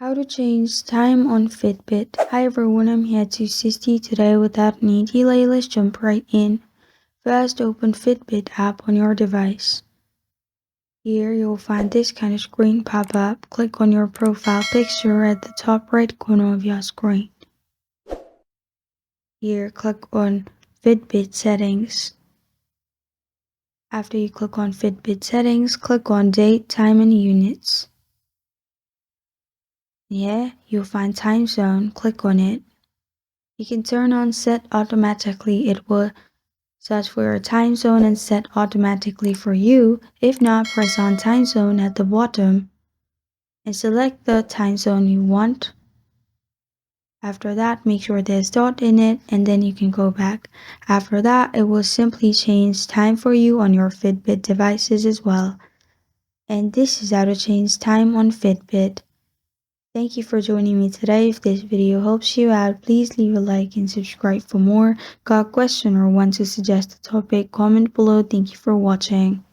How to change time on Fitbit. Hi everyone, I'm here to assist you today. Without any delay, let's jump right in. First, open Fitbit app on your device. Here you'll find this kind of screen pop up. Click on your profile picture at the top right corner of your screen. Here, click on Fitbit settings. After you click on Fitbit settings, click on date, time and units. Here, you'll find time zone. Click on it. You can turn on set automatically. It will search for your time zone and set automatically for you. If not, press on time zone at the bottom and select the time zone you want. After that, make sure there's dot in it and then you can go back. After that, it will simply change time for you on your Fitbit devices as well. And this is how to change time on Fitbit. Thank you for joining me today. If this video helps you out, please leave a like and subscribe for more. Got a question or want to suggest a topic? Comment below. Thank you for watching.